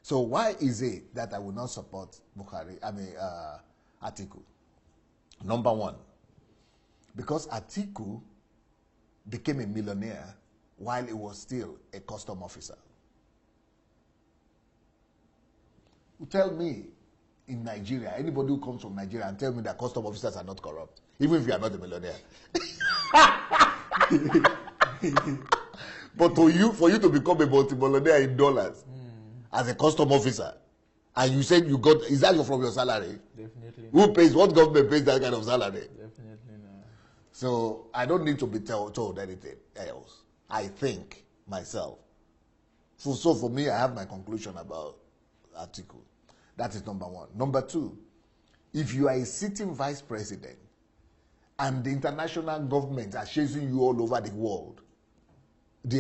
So why is it that I will not support Atiku? Number one, because Atiku became a millionaire while he was still a custom officer. Tell me, in Nigeria, anybody who comes from Nigeria and tell me that custom officers are not corrupt, even if you are not a millionaire. But for you to become a multi-millionaire in dollars as a custom officer, and you said you got, is that from your salary? Definitely. Who pays, what government pays that kind of salary? Definitely not. So I don't need to be told anything else. I think myself. So for me, I have my conclusion about Atiku. That is number one. Number two, if you are a sitting vice president and the international government are chasing you all over the world,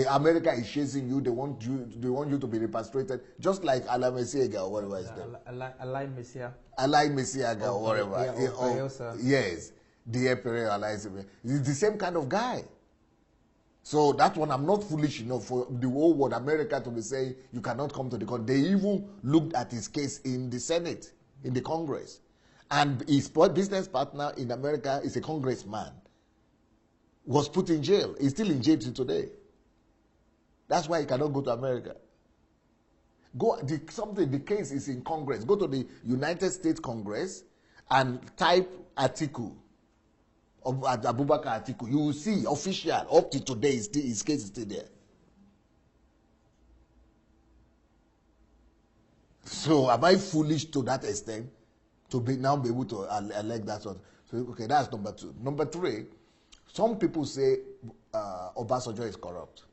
America is chasing you, they want you to be repatriated, just like Alain Messiaga or whatever his name. Alain Messiaga. Alain Messiaga or whatever. Yes. The He's the same kind of guy. So that one, I'm not foolish enough for the whole world, America, to be saying you cannot come to the country. They even looked at his case in the Senate, in the Congress. And his business partner in America is a congressman. Was put in jail. He's still in jail till today. That's why he cannot go to America. The case is in Congress. Go to the United States Congress and type Atiku. Of Abubakar Atiku, you will see official up to today. His case is still there. So am I foolish to that extent to be able to elect that one? So okay, that's number two. Number three, some people say Obasanjo is corrupt.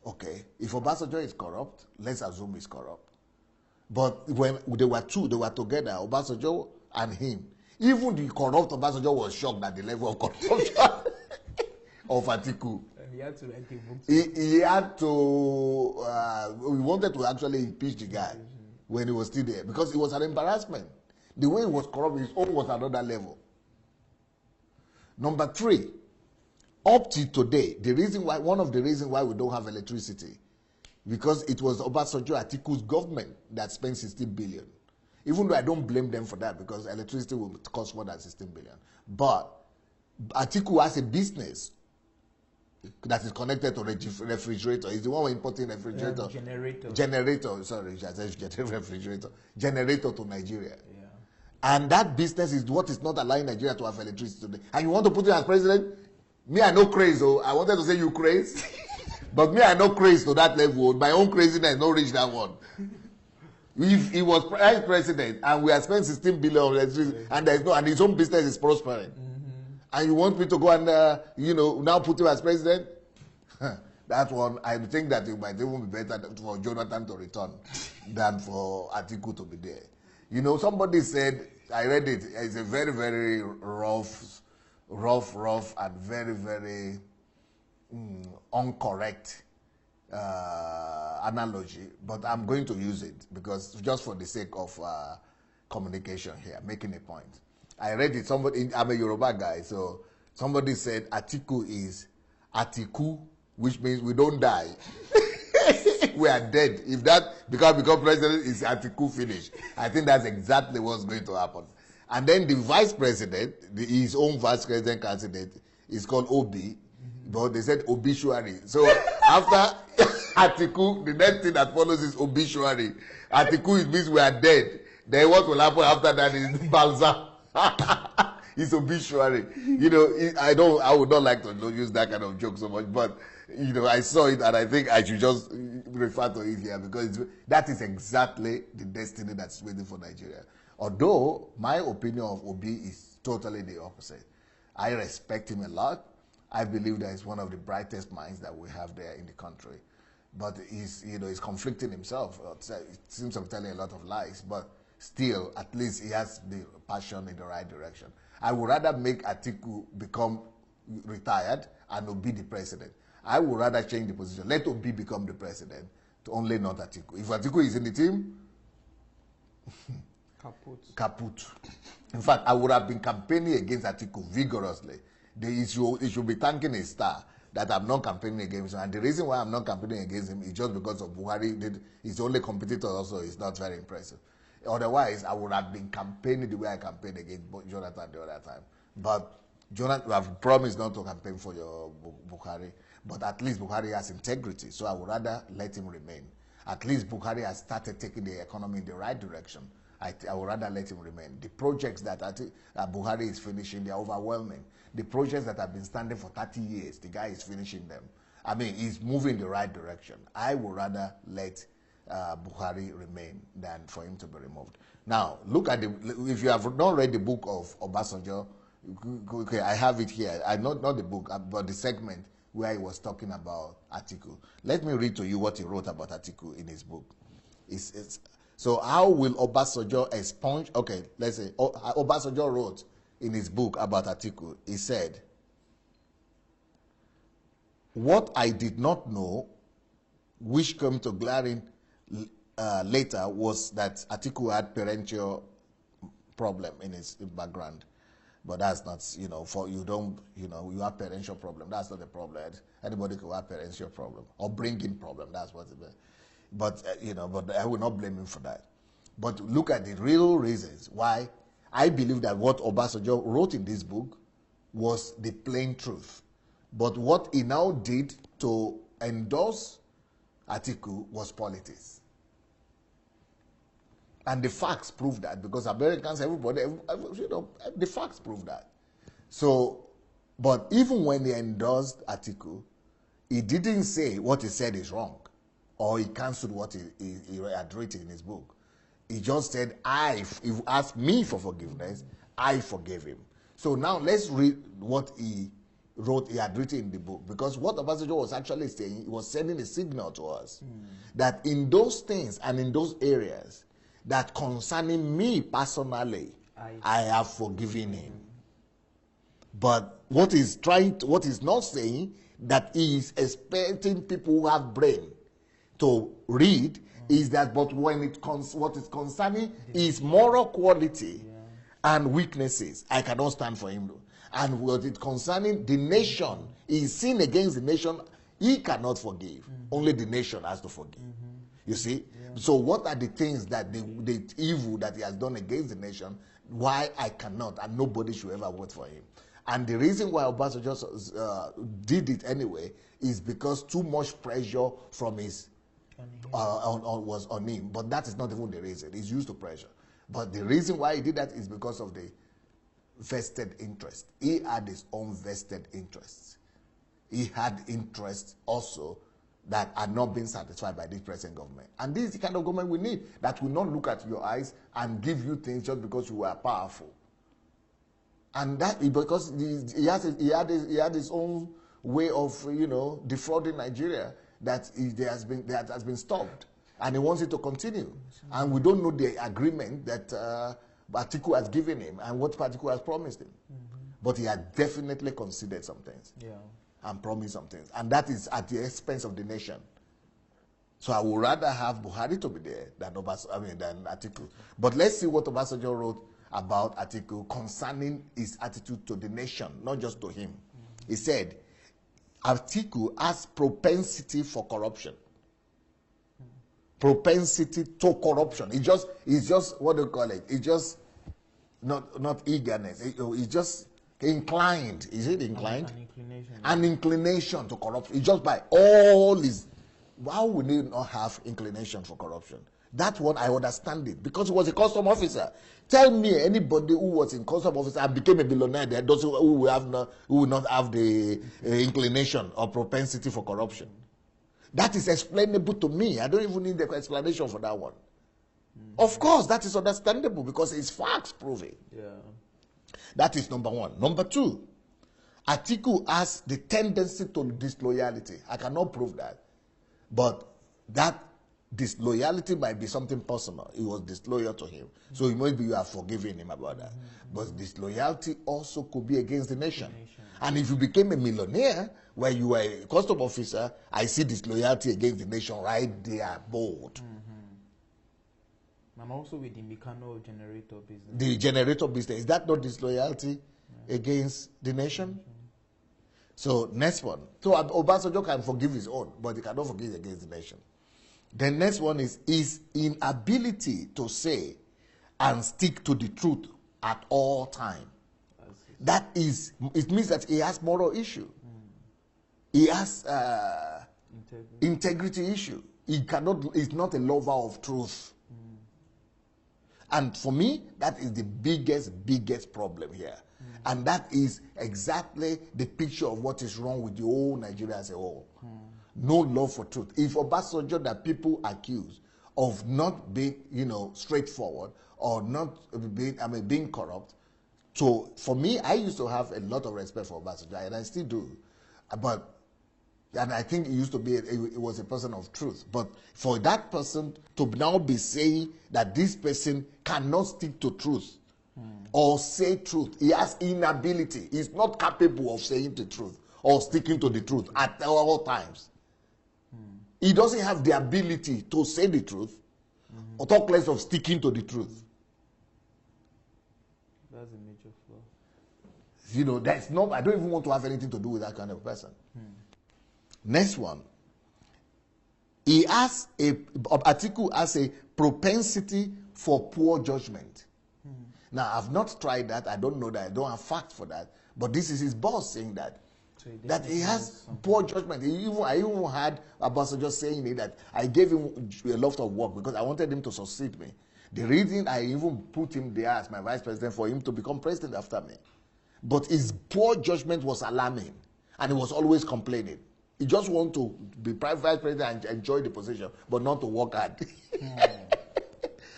Okay, if Obasanjo is corrupt, let's assume he's corrupt. But when they were together, Obasanjo and him. Even the corrupt Obasanjo was shocked at the level of corruption of Atiku. He had to write a book. He had to. We wanted to actually impeach the guy when he was still there because it was an embarrassment. The way he was corrupt, his own was another level. Number three, up to today, one of the reasons why we don't have electricity, because it was Obasanjo Atiku's government that spent 16 billion. Even though I don't blame them for that because electricity will cost more than 16 billion. But Atiku has a business that is connected to refrigerator. He's the one importing refrigerator. Generator, sorry, refrigerator. Generator to Nigeria. Yeah. And that business is what is not allowing Nigeria to have electricity today. And you want to put him as president? Me, I know crazy. Oh, I wanted to say you crazy. But me, I know crazy to that level. My own craziness no reach that one. If he was vice president and we have spent 16 billion on electricity and and his own business is prospering, and you want me to go and now put him as president? That one, I think that it might even be better for Jonathan to return than for Atiku to be there. Somebody said, I read it, it's a very, very rough and very, very incorrect analogy, but I'm going to use it because just for the sake of communication here, making a point. I read it. I'm a Yoruba guy, so somebody said Atiku is Atiku, which means we don't die. We are dead. If that become president, is Atiku finished. I think that's exactly what's going to happen. And then the vice president, his own vice president candidate, is called Obi, but they said obituary. So after Atiku, the next thing that follows is obituary. Atiku, it means we are dead. Then what will happen after that is balsam. It's obituary. I would not like to use that kind of joke so much, but I saw it and I think I should just refer to it here because that is exactly the destiny that's waiting for Nigeria. Although my opinion of Obi is totally the opposite. I respect him a lot. I believe that he's one of the brightest minds that we have there in the country. But he's conflicting himself. It seems to be telling a lot of lies, but still, at least he has the passion in the right direction. I would rather make Atiku become retired and Obi the president. I would rather change the position. Let Obi become the president, to only not Atiku. If Atiku is in the team, kaput. In fact, I would have been campaigning against Atiku vigorously. He should be thanking his star that I'm not campaigning against him. And the reason why I'm not campaigning against him is just because of Buhari. His only competitor also is not very impressive. Otherwise, I would have been campaigning the way I campaigned against Jonathan the other time. But Jonathan, I've promised not to campaign for your Buhari. But at least Buhari has integrity, so I would rather let him remain. At least Buhari has started taking the economy in the right direction. I would rather let him remain. The projects that Buhari is finishing, they are overwhelming. The projects that have been standing for 30 years, the guy is finishing them. I mean, he's moving in the right direction. I would rather let Buhari remain than for him to be removed. Now, look at if you have not read the book of Obasanjo, okay, I have it here. Not the book, but the segment where he was talking about Atiku. Let me read to you what he wrote about Atiku in his book. So how will Obasanjo expunge? Okay, let's say Obasanjo wrote in his book about Atiku. He said, "What I did not know, which came to glaring later, was that Atiku had parental problem in his background." But that's not, for you don't, you have parental problem. That's not the problem. Anybody could have parental problem or bringing problem. That's what it is. But, but I will not blame him for that. But look at the real reasons why I believe that what Obasanjo wrote in this book was the plain truth. But what he now did to endorse Atiku was politics. And the facts prove that, because Americans, everybody, the facts prove that. So, but even when he endorsed Atiku, he didn't say what he said is wrong, or he cancelled what he had written in his book. He just said, if you ask me for forgiveness, I forgave him. So now let's read what he had written in the book, because what Obasanjo was actually saying, he was sending a signal to us that in those things and in those areas that concerning me personally, I have forgiven him. But what he's not saying, that he is expecting people who have brain to read, is that, but when what is concerning his moral quality and weaknesses, I cannot stand for him. And what is concerning the nation, his sin against the nation, he cannot forgive. Only the nation has to forgive. You see? So what are the things that the evil that he has done against the nation, why I cannot, and nobody should ever vote for him? And the reason why Obasanjo did it anyway is because too much pressure from his was on him. But that is not even the reason. He's used to pressure. But the reason why he did that is because of the vested interest. He had his own vested interests. He had interests also that are not being satisfied by this present government. And this is the kind of government we need, that will not look at your eyes and give you things just because you are powerful. And that is because he had his own way of defrauding Nigeria that has been stopped, and he wants it to continue. And we don't know the agreement that Atiku has given him and what Atiku has promised him. But he has definitely considered some things. And promised some things, and that is at the expense of the nation. So I would rather have Buhari to be there than Atiku. But let's see what Obasanjo wrote about Atiku concerning his attitude to the nation, not just to him. He said, Atiku has propensity for corruption. Propensity to corruption. It's just what do you call it? It's just not eagerness. It's just inclined. Is it inclined? An inclination to corruption. It's just by all his. How would he not have inclination for corruption? That one, I understand it, because he was a custom officer. Tell me anybody who was in custom officer and became a billionaire that who will not have the inclination or propensity for corruption. That is explainable to me. I don't even need the explanation for that one. Of course, that is understandable because it's facts proving. That is number one. Number two, Atiku has the tendency to disloyalty. I cannot prove that. But that disloyalty might be something personal. He was disloyal to him. So maybe you have forgiven him about that. But disloyalty also could be against the nation. And if you became a millionaire where you were a custom officer, I see disloyalty against the nation right there, bold. And also with the Mikano generator business. The generator business, is that not disloyalty against the nation? So next one. So Obasanjo can forgive his own, but he cannot forgive against the nation. The next one is his inability to say and stick to the truth at all time. That is, it means that he has moral issue. He has integrity issue. He cannot, he's not a lover of truth. And for me, that is the biggest problem here. And that is exactly the picture of what is wrong with the whole Nigeria as a whole. No love for truth. If Obasanjo that people accuse of not being, straightforward or not being corrupt. So for me, I used to have a lot of respect for Obasanjo, and I still do. And I think he used to be, it was a person of truth. But for that person to now be saying that this person cannot stick to truth or say truth, he has inability. He's not capable of saying the truth or sticking to the truth at all times. He doesn't have the ability to say the truth or talk less of sticking to the truth. That's a major flaw. That's not, I don't even want to have anything to do with that kind of person. Next one. Atiku has a propensity for poor judgment. Now, I've not tried that. I don't know that. I don't have facts for that. But this is his boss saying that. So that he has poor judgment. I even had Obasanjo saying it, that I gave him a lot of work because I wanted him to succeed me. The reason I even put him there as my vice president for him to become president after me. But his poor judgment was alarming. And he was always complaining. He just wanted to be vice president and enjoy the position, but not to work hard.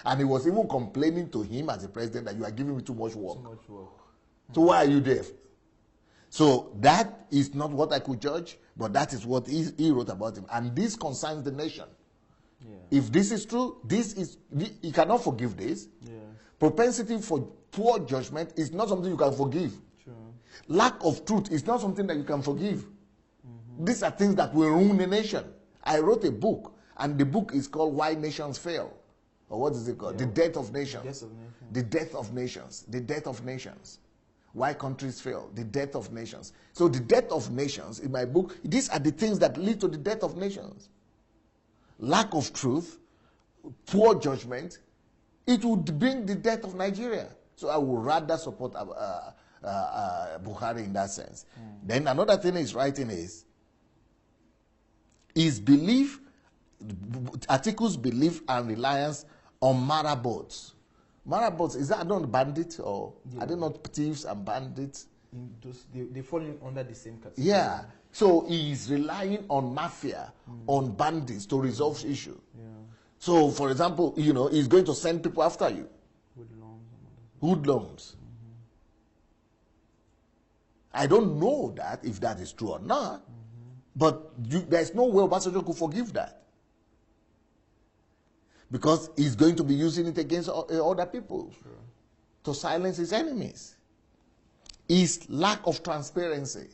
And he was even complaining to him as a president that you are giving me too much work. Too much work. So why are you there? So that is not what I could judge, but that is what he wrote about him. And this concerns the nation. Yeah. If this is true, he cannot forgive this. Yeah. Propensity for poor judgment is not something you can forgive. True. Lack of truth is not something that you can forgive. These are things that will ruin the nation. I wrote a book, and the book is called Why Nations Fail. Or what is it called? Yeah. The Death of Nations. The Death of Nations. The Death of Nations. Why countries fail. The Death of Nations. So the death of nations, in my book, these are the things that lead to the death of nations. Lack of truth, poor judgment, it would bring the death of Nigeria. So I would rather support Buhari in that sense. Then another thing he's writing is, his belief, Atiku's belief and reliance on marabouts. Marabouts, is that not bandits, or are they not thieves and bandits? They fall under the same category. Yeah. So he is relying on mafia, on bandits to resolve issue. Yeah. So, for example, he's going to send people after you. Hoodlums. I don't know that, if that is true or not. But there's no way Obasanjo could forgive that. Because he's going to be using it against other people to silence his enemies. His lack of transparency.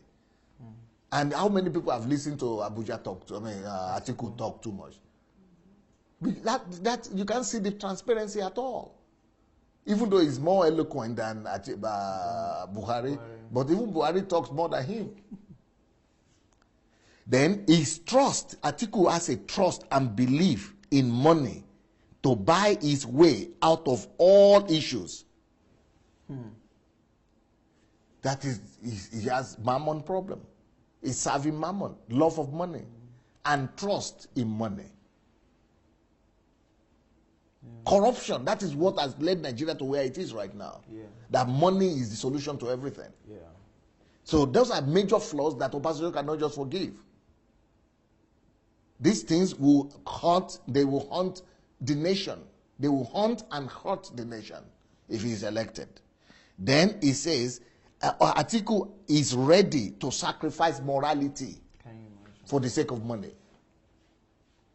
And how many people have listened to Abuja talk, Atiku talk too much? That you can't see the transparency at all. Even though he's more eloquent than Buhari, but even Buhari talks more than him. Then his trust, Atiku has a trust and belief in money to buy his way out of all issues. That is, he has mammon problem. He's serving mammon, love of money, and trust in money. Corruption, that is what has led Nigeria to where it is right now. That money is the solution to everything. So those are major flaws that Obasanjo cannot just forgive. These things will haunt, they will haunt the nation. They will haunt and hurt the nation if he is elected. Then he says, Atiku is ready to sacrifice morality for the sake of money.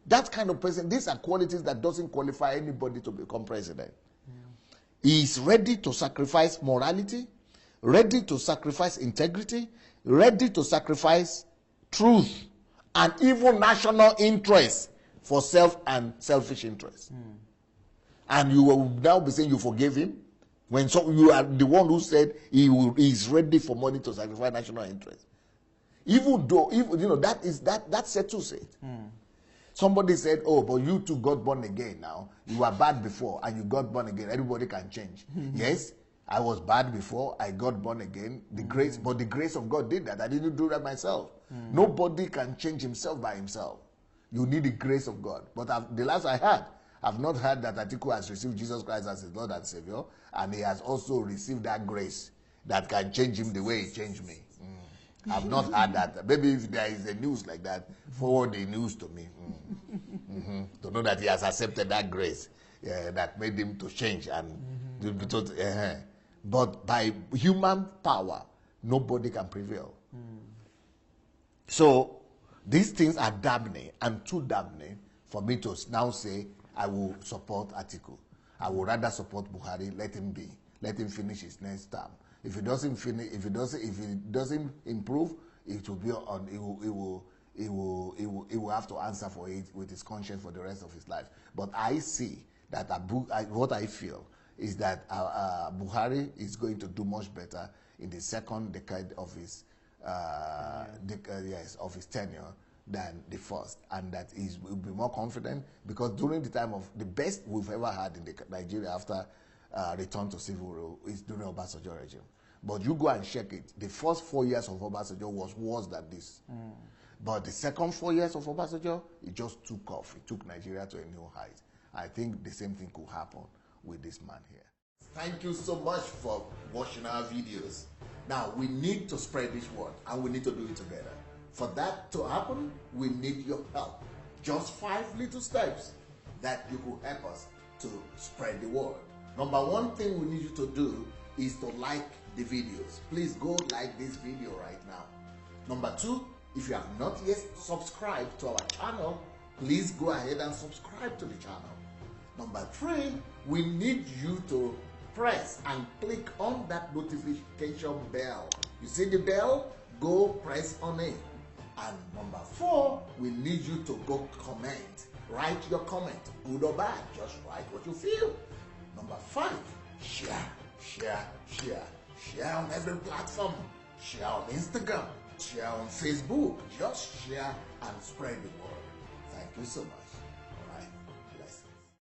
That kind of president, these are qualities that doesn't qualify anybody to become president. He is ready to sacrifice morality, ready to sacrifice integrity, ready to sacrifice truth, and even national interest for self and selfish interest. And you will now be saying you forgave him when you are the one who said he is ready for money to sacrifice national interest. Even though, that settles it. Somebody said, oh, but you too got born again now. You were bad before and you got born again. Everybody can change. Yes, I was bad before. I got born again. The grace, but the grace of God did that. I didn't do that myself. Nobody can change himself by himself. You need the grace of God. But the last I heard, I've not heard that Atiku has received Jesus Christ as his Lord and Savior, and he has also received that grace that can change him the way he changed me. I've not heard that. Maybe if there is a news like that, forward the news to me. To know that he has accepted that grace that made him to change and be told, but by human power, nobody can prevail. So these things are damning and too damning for me to now say I will support Atiku. I would rather support Buhari. Let him be. Let him finish his next term. If he doesn't finish, if he doesn't improve, it will be on. He will have to answer for it with his conscience for the rest of his life. But I see that what I feel is that Buhari is going to do much better in the second decade of his of his tenure than the first, and that he will be more confident, because during the time of the best we've ever had in Nigeria after return to civil rule is during Obasanjo regime. But you go and check it, the first 4 years of Obasanjo was worse than this. But the second 4 years of Obasanjo, it just took off. It took Nigeria to a new height. I think the same thing could happen with this man here. Thank you so much for watching our videos. Now, we need to spread this word, and we need to do it together. For that to happen, we need your help. Just 5 little steps that you could help us to spread the word. Number one thing we need you to do is to like the videos. Please go like this video right now. Number two, if you have not yet subscribed to our channel, please go ahead and subscribe to the channel. Number three, we need you to press and click on that notification bell. You see the bell? Go press on it. And number four, we need you to go comment. Write your comment, good or bad. Just write what you feel. Number five, share on every platform. Share on Instagram, share on Facebook. Just share and spread the word. Thank you so much.